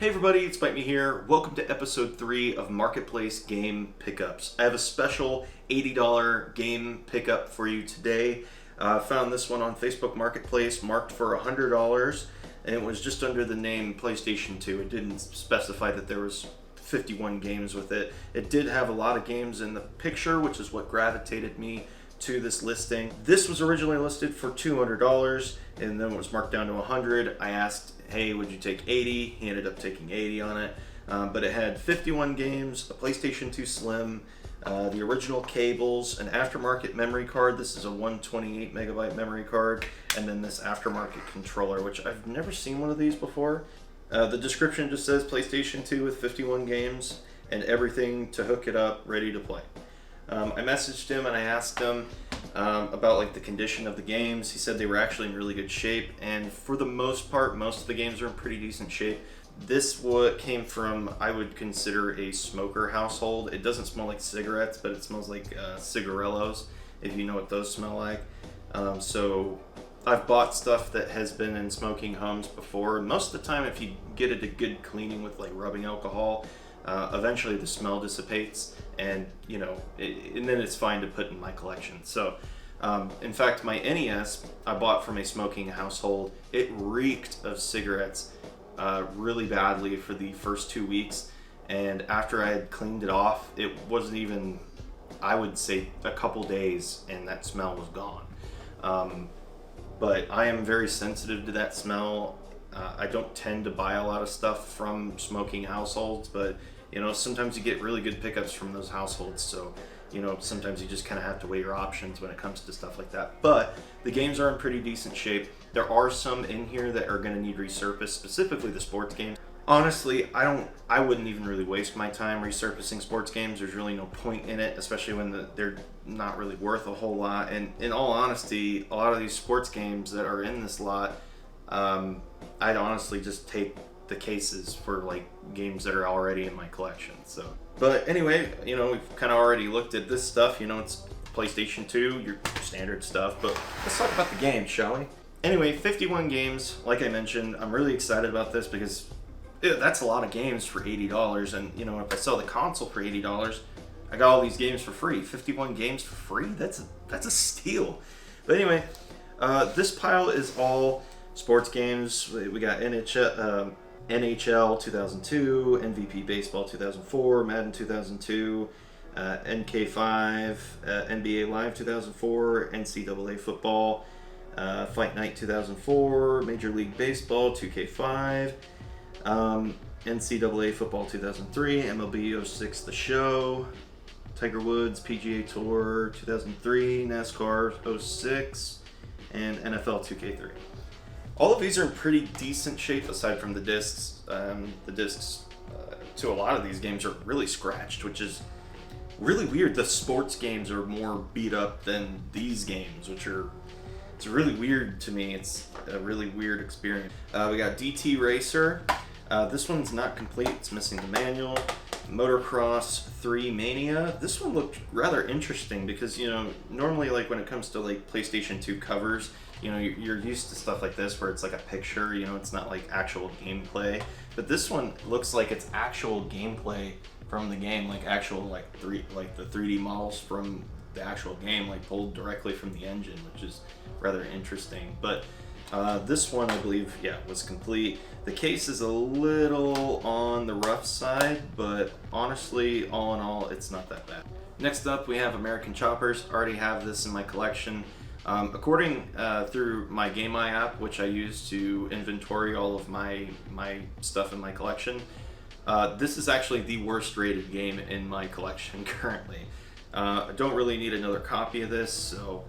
Hey everybody, it's Byte here. Welcome to episode 3 of Marketplace Game Pickups. I have a special $80 game pickup for you today. Found this one on Facebook Marketplace marked for $100, and it was just under the name PlayStation 2. It didn't specify that there was 51 games with it. It did have a lot of games in the picture, which is what gravitated me to this listing. This was originally listed for $200 and then it was marked down to $100. I asked, hey, would you take 80? He ended up taking 80 on it. But it had 51 games, a PlayStation 2 Slim, the original cables, an aftermarket memory card. This is a 128 megabyte memory card, and then this aftermarket controller, which I've never seen one of these before. The description just says PlayStation 2 with 51 games and everything to hook it up, ready to play. I messaged him and I asked him about like the condition of the games. He said they were actually in really good shape, and for the most part, most of the games are in pretty decent shape. This came from, I would consider, a smoker household. It doesn't smell like cigarettes, but it smells like cigarillos, if you know what those smell like. So I've bought stuff that has been in smoking homes before. Most of the time, if you get it a good cleaning with like rubbing alcohol, eventually the smell dissipates, and and then it's fine to put in my collection. So in fact, my NES I bought from a smoking household. It reeked of cigarettes really badly for the first 2 weeks, and after I had cleaned it off, it wasn't even, I would say, a couple days and that smell was gone. But I am very sensitive to that smell. I don't tend to buy a lot of stuff from smoking households, but sometimes you get really good pickups from those households, so sometimes you just kind of have to weigh your options when it comes to stuff like that. But the games are in pretty decent shape. There are some in here that are going to need resurfaced, specifically the sports games. Honestly, I wouldn't even really waste my time resurfacing sports games. There's really no point in it, especially when they're not really worth a whole lot. And in all honesty, a lot of these sports games that are in this lot, I'd honestly just take the cases for like games that are already in my collection. So, but anyway, we've kind of already looked at this stuff. It's PlayStation 2, your standard stuff. But let's talk about the games, shall we? Anyway, 51 games. Like I mentioned, I'm really excited about this because that's a lot of games for $80. And if I sell the console for $80, I got all these games for free. 51 games for free? That's a steal. But anyway, this pile is all sports games. We got NHL 2002, MVP Baseball 2004, Madden 2002, NK5, NBA Live 2004, NCAA Football, Fight Night 2004, Major League Baseball 2K5, NCAA Football 2003, MLB 06 The Show, Tiger Woods PGA Tour 2003, NASCAR 06, and NFL 2K3. All of these are in pretty decent shape aside from the discs. The discs to a lot of these games are really scratched, which is really weird. The sports games are more beat up than these games, it's really weird to me. It's a really weird experience. We got DT Racer. This one's not complete. It's missing the manual. Motocross 3 Mania. This one looked rather interesting because, normally like when it comes to like PlayStation 2 covers, you're used to stuff like this where it's like a picture, it's not like actual gameplay. But this one looks like it's actual gameplay from the game, like actual the 3D models from the actual game, like pulled directly from the engine, which is rather interesting. But this one, I believe, was complete. The case is a little on the rough side, but honestly, all in all, it's not that bad. Next up, we have American Choppers. I already have this in my collection. According through my Game Eye app, which I use to inventory all of my stuff in my collection, this is actually the worst rated game in my collection currently. I don't really need another copy of this, so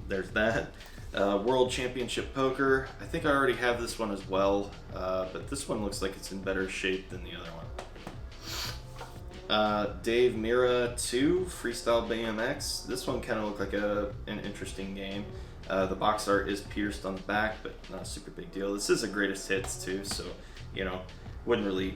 there's that. World Championship Poker. I think I already have this one as well, but this one looks like it's in better shape than the other one. Dave Mira 2 Freestyle BMX. This one kind of looked like an interesting game. The box art is pierced on the back, but not a super big deal. This is a greatest hits too, so wouldn't really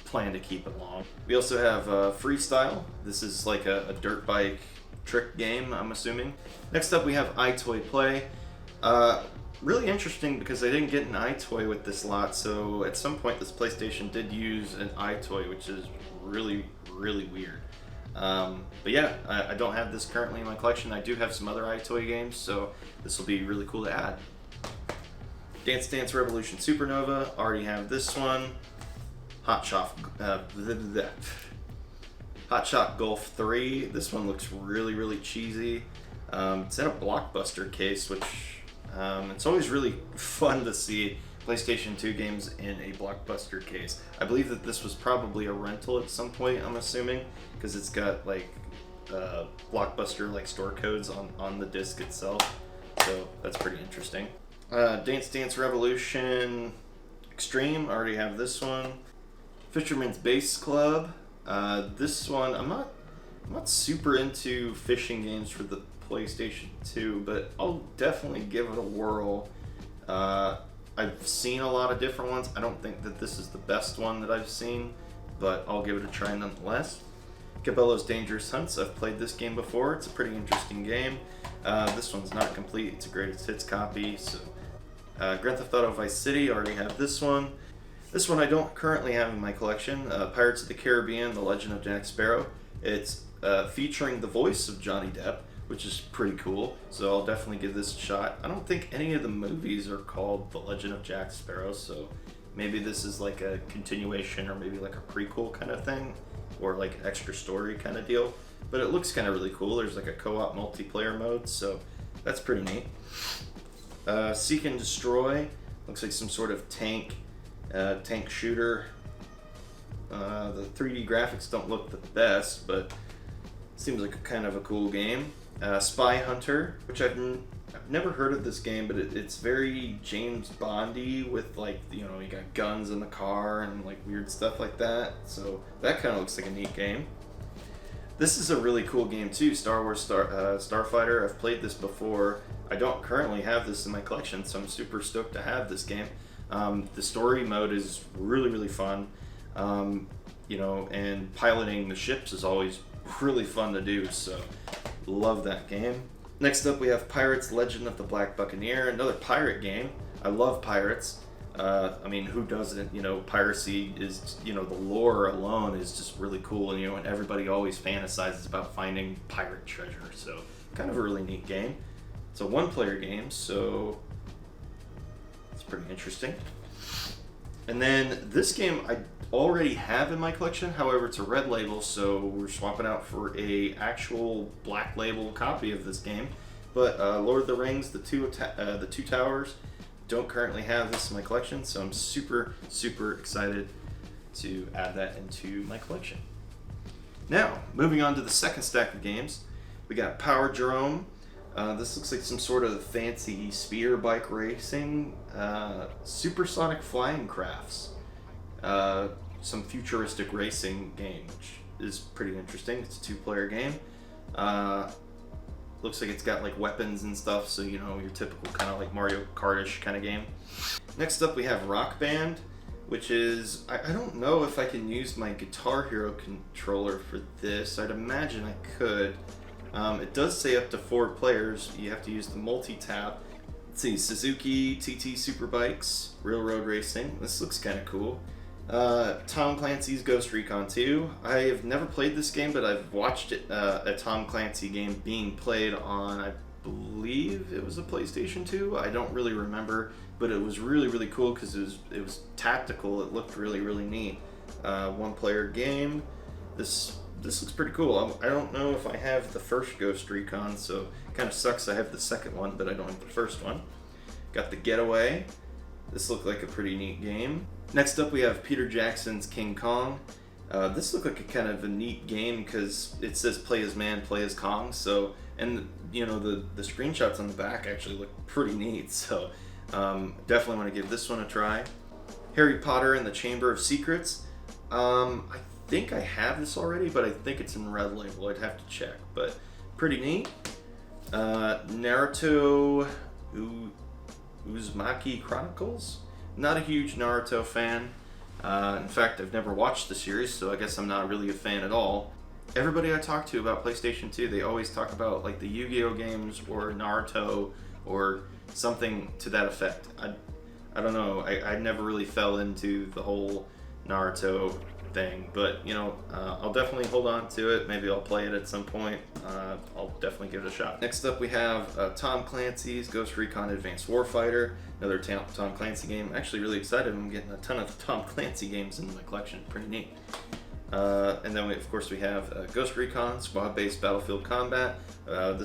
plan to keep it long. We also have Freestyle. This is like a dirt bike trick game, I'm assuming. Next up we have iToy Play. really interesting because I didn't get an iToy with this lot, so at some point this PlayStation did use an iToy, which is really, really weird. But yeah, I don't have this currently in my collection. I do have some other iToy games, so this will be really cool to add. Dance Dance Revolution Supernova, already have this one. Hot Shot Golf 3, this one looks really, really cheesy. It's in a Blockbuster case, which it's always really fun to see PlayStation 2 games in a Blockbuster case. I believe that this was probably a rental at some point, I'm assuming, because it's got like Blockbuster like store codes on the disc itself, so that's pretty interesting. Dance Dance Revolution Extreme, already have this one. Fisherman's Base Club, this one I'm not super into fishing games for the PlayStation 2, but I'll definitely give it a whirl. I've seen a lot of different ones. I don't think that this is the best one that I've seen, but I'll give it a try nonetheless. Cabela's Dangerous Hunts, I've played this game before. It's a pretty interesting game. This one's not complete. It's a greatest hits copy. So, Grand Theft Auto Vice City, already have this one. This one I don't currently have in my collection. Pirates of the Caribbean, The Legend of Jack Sparrow. It's featuring the voice of Johnny Depp, which is pretty cool, so I'll definitely give this a shot. I don't think any of the movies are called The Legend of Jack Sparrow, so maybe this is like a continuation or maybe like a prequel kind of thing, or like an extra story kind of deal. But it looks kind of really cool. There's like a co-op multiplayer mode, so that's pretty neat. Seek and Destroy, looks like some sort of tank shooter. The 3D graphics don't look the best, but seems like a kind of a cool game. Spy Hunter, which I've never heard of this game, but it's very James Bondy with like, you got guns in the car and like weird stuff like that. So that kind of looks like a neat game. This is a really cool game too, Star Wars Starfighter. I've played this before. I don't currently have this in my collection, so I'm super stoked to have this game. The story mode is really, really fun. And piloting the ships is always really fun to do, so love that game. Next up we have Pirates Legend of the Black Buccaneer, another pirate game. I love pirates. Who doesn't? Piracy is, the lore alone is just really cool, and everybody always fantasizes about finding pirate treasure, so kind of a really neat game. It's a one-player game, so it's pretty interesting. And then this game I already have in my collection, however it's a red label, so we're swapping out for a actual black label copy of this game. But Lord of the Rings, the Two Towers, don't currently have this in my collection, so I'm super, super excited to add that into my collection. Now, moving on to the second stack of games, we got Power Jerome. This looks like some sort of fancy speeder bike racing, supersonic flying crafts, some futuristic racing game, which is pretty interesting. It's a 2-player game. Looks like it's got like weapons and stuff, so your typical kind of like Mario Kart-ish kind of game. Next up we have Rock Band, which is, I don't know if I can use my Guitar Hero controller for this. I'd imagine I could. It does say up to 4 players. You have to use the multi-tap. Let's see, Suzuki TT Superbikes, Railroad Racing. This looks kind of cool. Tom Clancy's Ghost Recon 2. I have never played this game, but I've watched a Tom Clancy game being played on, I believe it was a PlayStation 2. I don't really remember, but it was really, really cool because it was tactical. It looked really, really neat. 1-player game. This looks pretty cool. I don't know if I have the first Ghost Recon, so it kind of sucks I have the second one, but I don't have the first one. Got the Getaway. This looked like a pretty neat game. Next up we have Peter Jackson's King Kong. This looked like a kind of a neat game because it says play as man, play as Kong. So, and the screenshots on the back actually look pretty neat. So definitely want to give this one a try. Harry Potter and the Chamber of Secrets. I think I have this already, but I think it's in red label. I'd have to check, but pretty neat. Naruto Uzmaki Chronicles. Not a huge Naruto fan. In fact, I've never watched the series, so I guess I'm not really a fan at all. Everybody I talk to about PlayStation 2, they always talk about like the Yu-Gi-Oh games or Naruto or something to that effect. I don't know. I never really fell into the whole Naruto thing, but you know, I'll definitely hold on to it. Maybe I'll play it at some point. I'll definitely give it a shot. Next up we have Tom Clancy's Ghost Recon Advanced Warfighter, another Tom Clancy game. Actually really excited. I'm getting a ton of Tom Clancy games in my collection. Pretty neat. And then of course we have Ghost Recon Squad-Based Battlefield Combat. I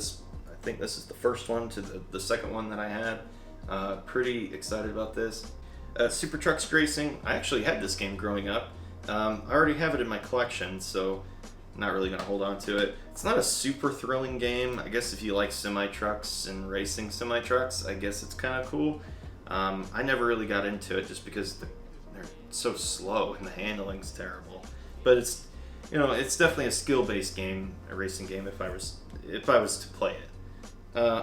think this is the first one to the second one that I had. Pretty excited about this. Supertrucks Racing. I actually had this game growing up. I already have it in my collection, so I'm not really going to hold on to it. It's not a super thrilling game. I guess if you like semi-trucks and racing semi-trucks, I guess it's kind of cool. I never really got into it just because they're so slow and the handling's terrible. But it's, you know, it's definitely a skill-based game, a racing game if I was to play it.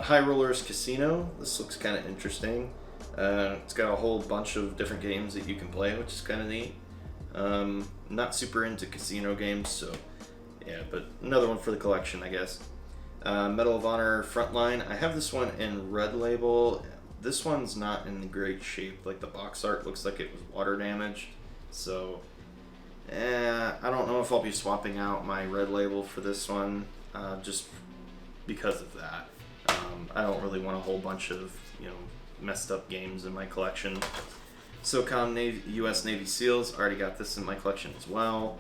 High Rollers Casino. This looks kind of interesting. It's got a whole bunch of different games that you can play, which is kind of neat. Not super into casino games, so yeah, but another one for the collection, I guess. Medal of Honor Frontline. I have this one in red label. This one's not in great shape. Like the box art looks like it was water damaged, so I don't know if I'll be swapping out my red label for this one, just because of that. I don't really want a whole bunch of, you know, messed up games in my collection. SOCOM US Navy SEALs, already got this in my collection as well.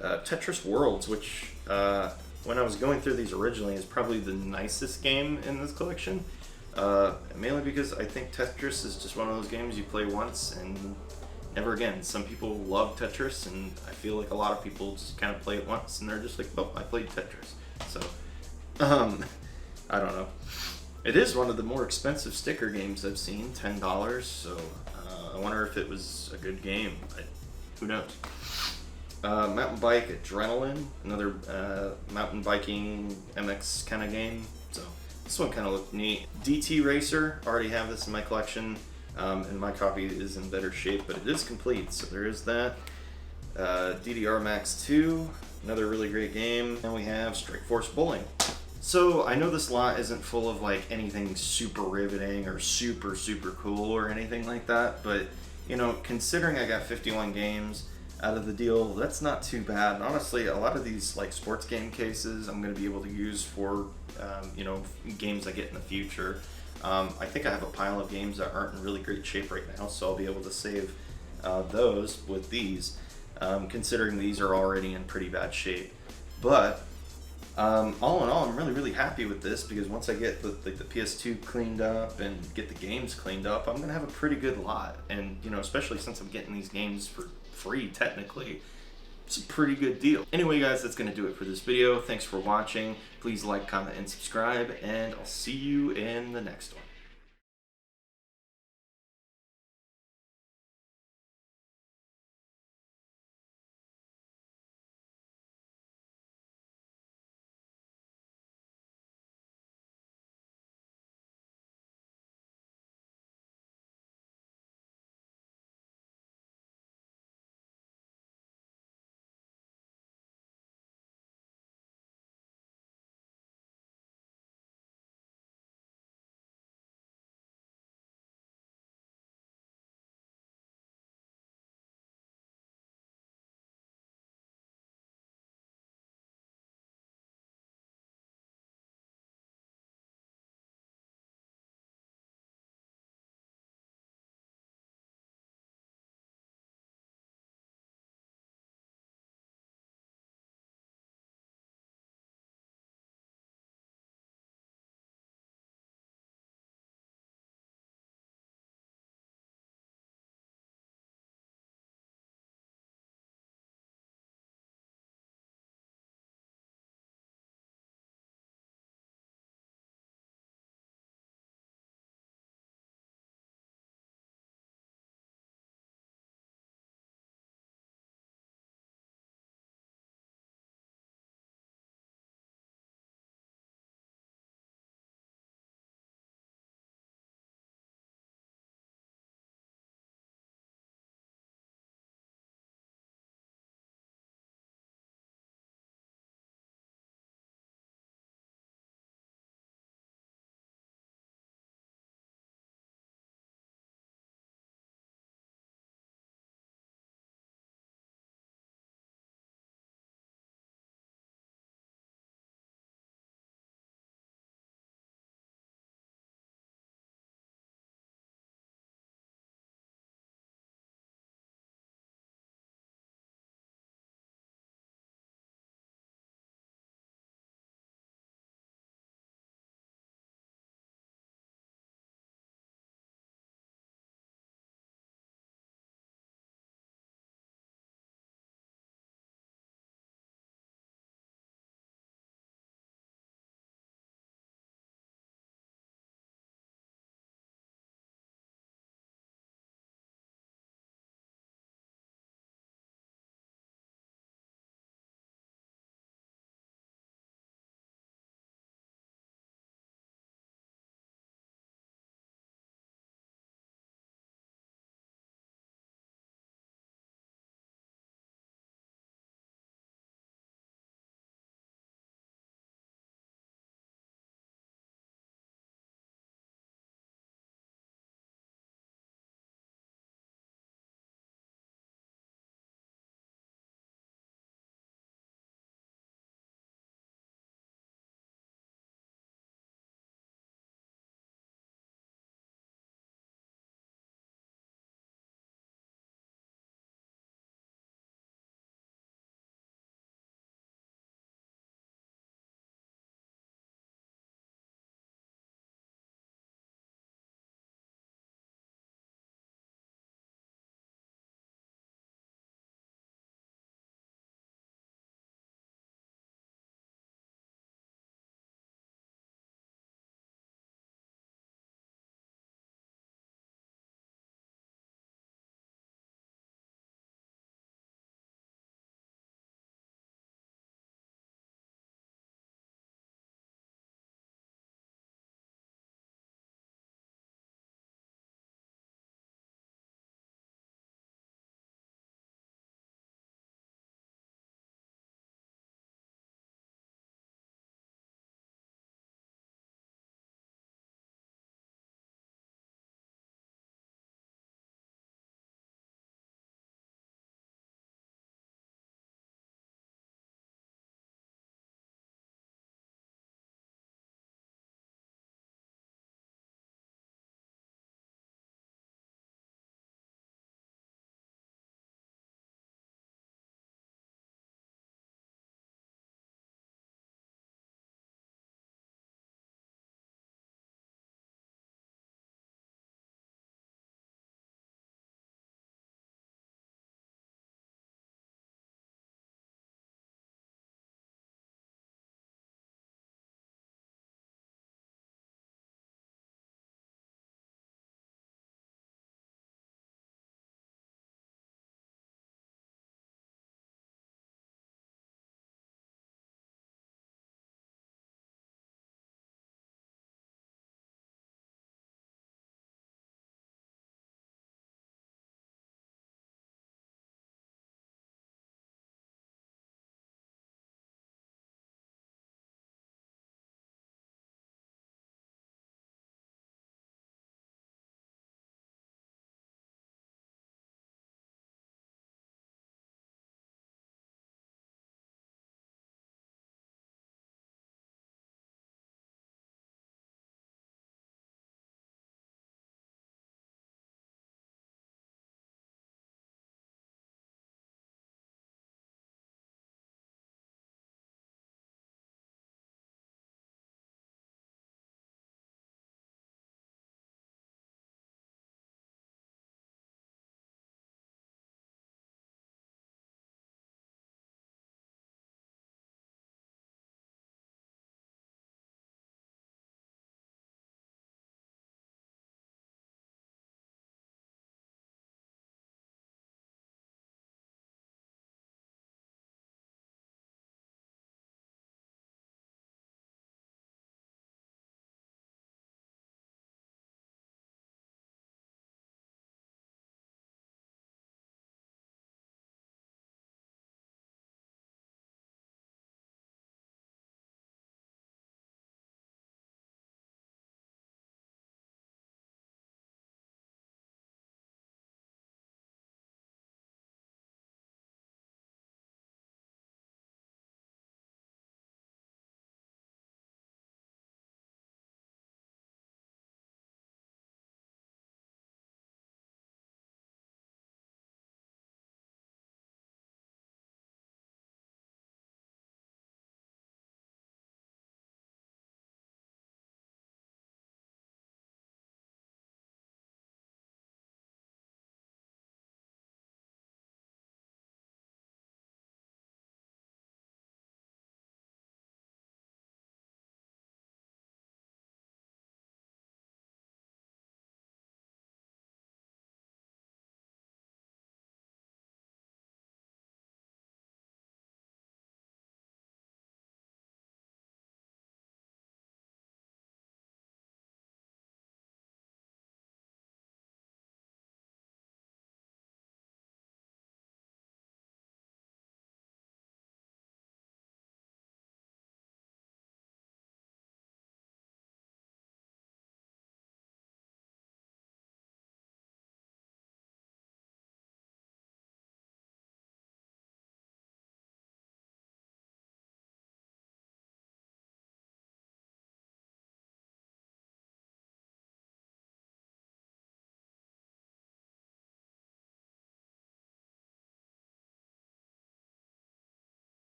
Tetris Worlds, which when I was going through these originally is probably the nicest game in this collection. Mainly because I think Tetris is just one of those games you play once and never again. Some people love Tetris, and I feel like a lot of people just kind of play it once and they're just like, oh, I played Tetris. So, I don't know. It is one of the more expensive sticker games I've seen, $10, so I wonder if it was a good game. Who knows? Mountain Bike Adrenaline, another mountain biking MX kind of game. So this one kind of looked neat. DT Racer, already have this in my collection, and my copy is in better shape, but it is complete, so there is that. DDR Max 2, another really great game. And we have Strike Force Bowling. So I know this lot isn't full of like anything super riveting or super cool or anything like that, but you know, considering I got 51 games out of the deal, that's not too bad. And honestly, a lot of these like sports game cases I'm going to be able to use for you know, games I get in the future. I think I have a pile of games that aren't in really great shape right now, so I'll be able to save those with these, considering these are already in pretty bad shape. But all in all, I'm really happy with this, because once I get the PS2 cleaned up and get the games cleaned up, I'm gonna have a pretty good lot. And you know, especially since I'm getting these games for free technically, it's a pretty good deal. Anyway guys, that's gonna do it for this video. Thanks for watching. Please like, comment, and subscribe, and I'll see you in the next one.